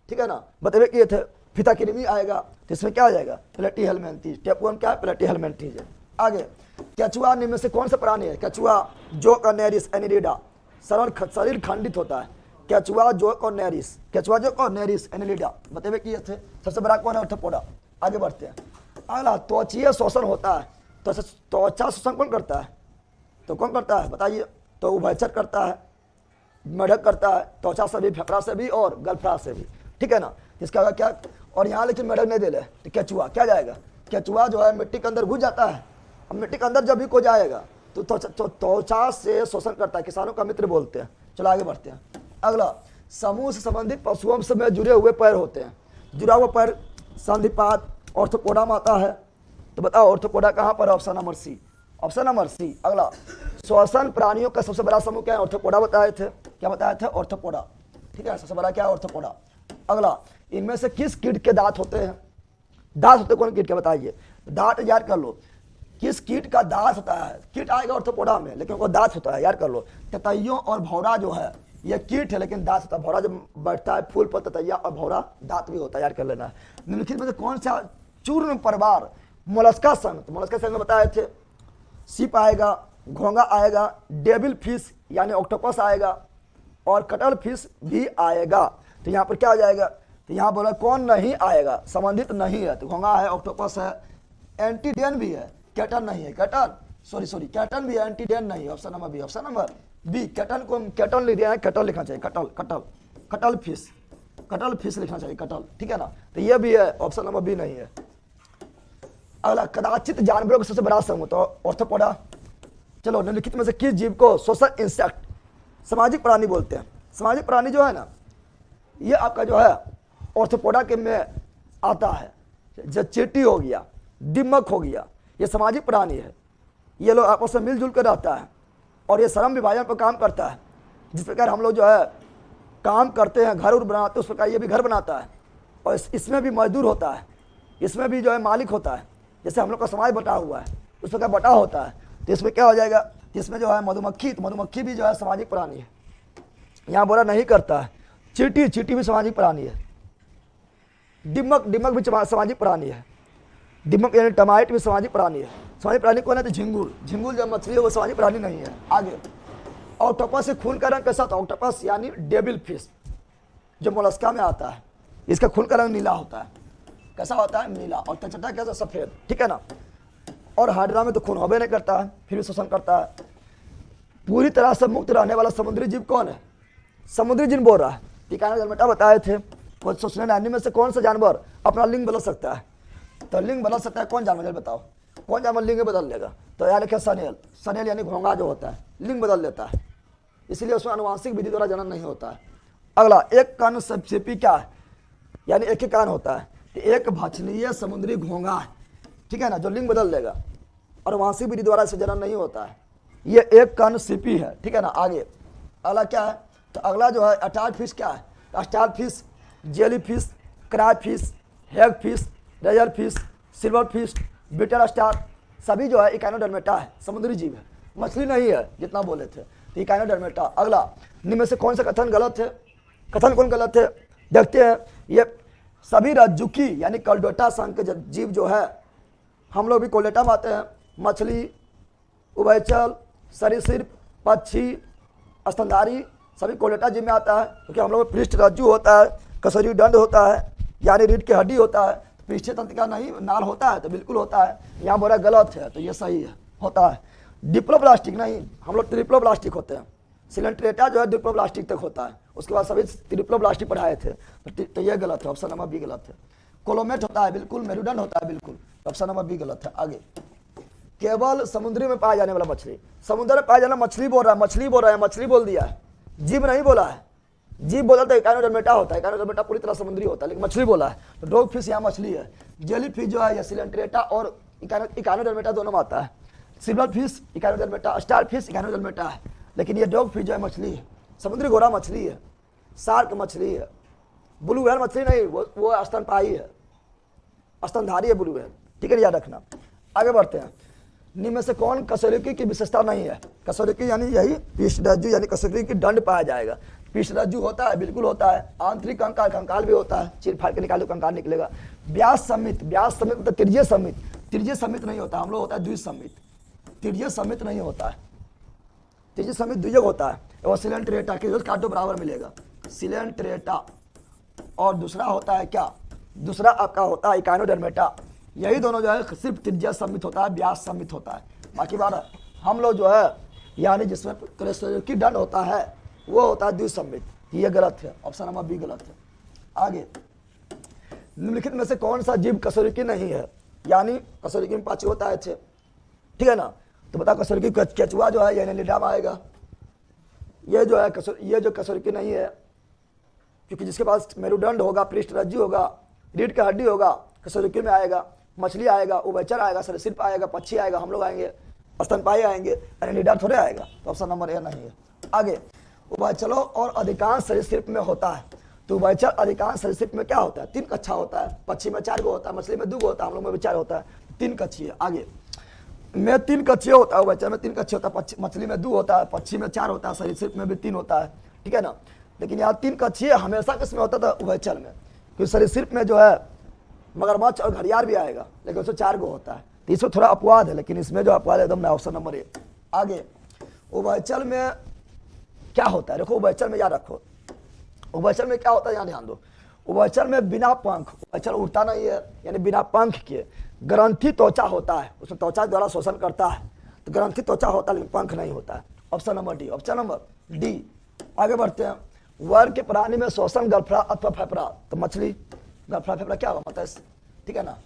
ठीक है ना। बताइए कि ये थे फीता कृमि आएगा, तो इसमें क्या आ जाएगा, प्लेटीहेलमिंथीज। टेप वर्म क्या है, प्लेटीहेलमिंथीज है। आगे, केचुआ निम्न में से कौन सा प्राणी है, केचुआ, जोक और नेरिस, एनेलिडा। शरीर खंडित होता है, केचुआ, जोक और नेरिस, केचुआ, जोक और नेरिस, एनेलिडा। बताइए कि ये थे। सबसे बड़ा कौन है, ऑर्थोपोडा। आगे बढ़ते हैं। अगला, त्वचीय शोषण होता है, तो त्वचा शोषण कौन करता है, तो कौन करता है बताइए, तो उभयचर करता है, मेढक करता है, त्वचा से भी, फेफड़ा से भी और गलफड़ा से भी, ठीक है ना। इसका क्या, और यहाँ लेकिन मेढक नहीं दे ले, तो केचुआ क्या जाएगा, केचुआ जो है मिट्टी के अंदर घुस जाता है। अब मिट्टी के अंदर जब भी को जाएगा तो त्वचा से शोषण करता है, किसानों का मित्र बोलते हैं। चलो आगे बढ़ते हैं। अगला, समूह से संबंधित पशुओं से में जुड़े हुए पैर होते हैं, जुड़ा हुआ पैर संधिपाद ऑर्थोपोडा में आता है। तो बताओ ऑर्थोपोडा कहाँ पर, option number C, option number C. अगला, श्वसन प्राणियों का सबसे बड़ा समूह क्या है, ऑर्थोपोडा बताए थे, क्या बताए थे, ऑर्थोपोडा, ठीक है, सबसे बड़ा क्या है, ऑर्थोपोडा। अगला, इनमें से किस कीट के दांत होते हैं, दांत होते कौन कीट के बताइए, दांत याद कर लो, किस कीट का दांत होता है, कीट आएगा ऑर्थोपोडा में लेकिन वो दांत होता है, याद कर लो। ततैयों और भौरा जो है ये कीट है लेकिन दांत होता है, भौरा जब बैठता है फूल पर, ततैया और भौरा दांत भी होता है, याद कर लेना है। निम्नलिखित में से कौन सा चूर्ण परिवार मोलस्का संघ, तो मोलस्का संघ में बताए थे, सीप आएगा, घोंगा आएगा, डेविल फिश यानी ऑक्टोपस आएगा और कटल फिश भी आएगा। तो यहाँ पर क्या आ जाएगा, तो यहाँ बोला कौन नहीं आएगा, संबंधित नहीं है, तो घोंगा है, ऑक्टोपस है, एंटीडेन भी है, कैटन नहीं है, कैटन सॉरी कैटन भी है, एंटीडेन नहीं है। Option number B, option number B. कैटन को कैटन लिख दिया है, कटल लिखना चाहिए, कटल फिश लिखना चाहिए, कटल, ठीक है ना। तो ये भी है, ऑप्शन नंबर बी नहीं है। अगला, कदाचित जानवरों का सबसे बड़ा समूह, तो ऑर्थोपोडा। चलो, निम्नलिखित में से किस जीव को सोशल इंसेक्ट, सामाजिक प्राणी बोलते हैं। सामाजिक प्राणी जो है ना, ये आपका जो है ऑर्थोपोडा के में आता है। जैसे चींटी हो गया, दीमक हो गया, ये सामाजिक प्राणी है। ये लोग आपस में मिलजुल कर रहता है और ये श्रम विभाजन पर काम करता है। जिस प्रकार हम लोग जो है काम करते हैं, घर उर बनाते हैं, उस प्रकार ये भी घर बनाता है। और इसमें भी मजदूर होता है, इसमें भी जो है मालिक होता है। जैसे हम लोग का समाज बटा हुआ है, उस प्रकार बटा होता है। तो इसमें क्या हो जाएगा, इसमें जो है मधुमक्खी, तो मधुमक्खी भी जो है सामाजिक प्राणी है। यहाँ बोला नहीं करता है। चींटी, चींटी भी सामाजिक प्राणी है। दिमक, दिमक भी सामाजिक प्राणी है। दिमक यानी टमाइट भी सामाजिक प्राणी है। सामाजिक प्राणी कौन है, तो झिंगुर, झिंगुर जो मछली है वो सामाजिक प्राणी नहीं है। आगे, ऑक्टोपस से खून का रंग कैसा था, ऑक्टोपस यानी डेविल फिश जो मोलस्का में आता है, इसका खून का रंग नीला होता है। कैसा होता है, नीला, और त्वचा कैसा, सफेद, ठीक है ना। और हाइड्रा में तो खून होबे नहीं करता है, फिर भी शोषण करता है। पूरी तरह से मुक्त रहने वाला समुद्री जीव कौन है, समुद्री जीव बोल रहा है। टिकाना बताए थे, वो सोचने नानी में से कौन सा जानवर अपना लिंग बदल सकता है, तो लिंग बदल सकता है कौन जानवर, बताओ कौन जानवर लिंग बदल लेगा। तो यार लिखा सनेल, सनेल यानी घोंगा जो होता है लिंग बदल लेता है, इसलिए उसमें आनुवांशिक विधि द्वारा जनन नहीं होता है। अगला, एक कान सब्सिपी क्या है, यानी एक ही कान होता है। तो एक भक्षणीय समुद्री घोंगा है, ठीक है ना, जो लिंग बदल देगा, और आनुवांशिक विधि द्वारा इसे जनन नहीं होता है। ये एक कान सिपी है, ठीक है ना। आगे अगला क्या है, तो अगला जो है स्टार फिश क्या है, starfish, jellyfish, crayfish, hagfish, razor fish, silverfish, brittle star, सभी जो है इकाइनोडर्मेटा है, समुद्री जीव है, मछली नहीं है जितना बोले थे, तो इकाइनोडर्मेटा। अगला, निम्न में से कौन सा कथन गलत है, कथन कौन गलत है, देखते हैं। ये सभी रज्जुकी यानी कलडोटा संघ के जीव जो है, हम लोग भी कोलेटा में आते हैं, मछली, उभयचर, सरीसृप, पक्षी, स्तनधारी, सभी कोलेटा जीव में आता है। क्योंकि हम लोग में पृष्ठ रज्जु होता है, कसरी दंड होता है, यानी रीढ़ की हड्डी होता है, पृष्ठीय तंत्र का नहीं नाल होता है, तो बिल्कुल होता है। यहाँ बोला गलत है, तो ये सही है, होता है। डिप्लोब्लास्टिक नहीं, हम लोग ट्रिप्लोब्लास्टिक होते हैं। सिलेंट्रेटा जो है डिप्लोब्लास्टिक तक होता है, उसके बाद सभी ट्रिप्लोब्लास्टिक पढ़ाए थे, तो ये गलत है, ऑप्शन नंबर बी गलत है। कोलोमेट होता है बिल्कुल, मेरुदंड होता है बिल्कुल, ऑप्शन नंबर बी गलत है। आगे, केवल समुद्री में पाया जाने वाला मछली, समुद्र में पाया जाना मछली बोल रहा है, मछली बोल रहा है, मछली बोल दिया है, जीव नहीं बोला है। जीव बोला तो इकाइनोडर्मेटा होता है, इकाइनोडर्मेटा पूरी तरह समुद्री होता है, लेकिन मछली बोला है, तो डॉग फिश यहाँ मछली है। जेली फिश जो है या सिलेंट्रेटा और इकाइनोडर्मेटा दोनों में आता है। Silver fish Echinodermata, star fish Echinodermata है, लेकिन ये डॉग फिश जो है मछली है, समुद्री घोड़ा मछली है, शार्क मछली है, ब्लू व्हेल मछली नहीं, वो स्तनपायी है, स्तनधारी है ब्लू व्हेल, ठीक है, याद रखना। आगे बढ़ते हैं। निम्न में से कौन कशेरुकी की विशेषता नहीं है, कशेरुकी यानी यही पृष्ठरज्जु यानी कशेरुकी की दंड पाया जाएगा। पृष्ठरज्जु होता है, बिल्कुल होता है। आंतरिक कंकाल, कंकाल भी होता है, चीर फाड़ के निकालो कंकाल निकलेगा। व्यास समित, व्यास समित मतलब त्रिज्य समित, त्रिज्य समित नहीं होता, हम लोग होता है द्विज समित, त्रिज्य समित नहीं होता है, त्रिज्य समित द्विजक होता है। और सिलेंट्रेटा के काटो बराबर मिलेगा, सिलेंट्रेटा। और दूसरा होता है क्या, दूसरा आपका होता है इकाइनोडर्मेटा। यही दोनों जो है सिर्फ त्रिज्या सम्मित होता है, व्यास सम्मित होता है। बाकी बार हम लोग जो है यानी जिसमें की दंड होता है वो होता है द्विसम्मित, ये गलत है, ऑप्शन नंबर बी गलत है। आगे, निम्नलिखित में से कौन सा जीव कशेरुकी नहीं है, यानी कशेरुकी में 5 होता है, ठीक है ना। तो बताओ कशेरुकी केचुआ जो है एनेलिडा में आएगा। ये जो है ये जो कशेरुकी नहीं है, क्योंकि जिसके पास मेरुदंड होगा, पृष्ठरज्जु होगा, रीढ़ का हड्डी होगा, कशेरुकी में आएगा। मछली आएगा, उभयचर आएगा, सरीसृप आएगा, पक्षी आएगा, हम लोग आएंगे, स्तनपायी आएंगे, एनेलिडा थोड़े आएगा, तो ऑप्शन नंबर ए नहीं है। आगे, उभयचरों और अधिकांश सरीसृप में होता है। तो उभयचर अधिकांश सरीसृप में क्या होता है, 3 कक्षा होता है। पक्षी में 4 गो होता है, मछली में 2 गो होता है, हम लोग में भी 4 होता है, 3 कक्षी है। आगे में 3 कक्षीय होता है, उभयचर में 3 कक्षीय होता है, मछली में 2 होता है, पक्षी में 4 होता है, सरीसृप में भी 3 होता है, ठीक है ना। लेकिन यहाँ 3 कक्षीय हमेशा किसमें होता था, उभयचर में। क्योंकि सरीसृप में जो है मगरमच्छ और घड़ियाल भी आएगा, लेकिन उसमें 4 गो होता है, तो इसमें थोड़ा अपवाद है, लेकिन इसमें जो अपवाद है एकदम ऑप्शन नंबर ए। आगे, उभयचर में क्या होता है, देखो उभयचर में याद रखो, उभयचर में क्या होता है यहाँ ध्यान दो। उभयचर में बिना पंख, उभयचर उड़ता नहीं है, यानी बिना पंख के ग्रंथि त्वचा होता है, उसमें त्वचा द्वारा शोषण करता है, तो ग्रंथि त्वचा होता है लेकिन पंख नहीं होता है, option number D, option number D. आगे बढ़ते हैं। वर्ग के प्राणी में श्वसन गलफड़ा अथवा फेफड़ा, तो मछली गलफड़ा फेफड़ा क्या होगा मतलब, ठीक है ना।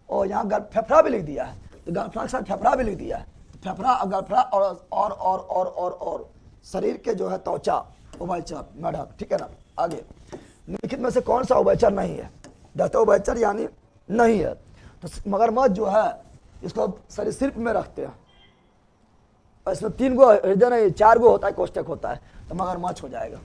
और यहाँ फेफड़ा भी लिख दिया है, तो गलफड़ा के साथ फेफड़ा भी लिख दिया है, फेफड़ा गलफड़ा और शरीर के जो है त्वचा, उभयचर मेढक, ठीक है ना। आगे, निम्नलिखित में से कौन सा उभयचर नहीं है, देखते उभयचर यानी नहीं है, तो मगरमच्छ जो है इसको सरीसृप में रखते हैं, और इसमें 3 गो हृदय नहीं 4 गो होता है, कोष्ठक होता है, तो मगरमच्छ हो जाएगा।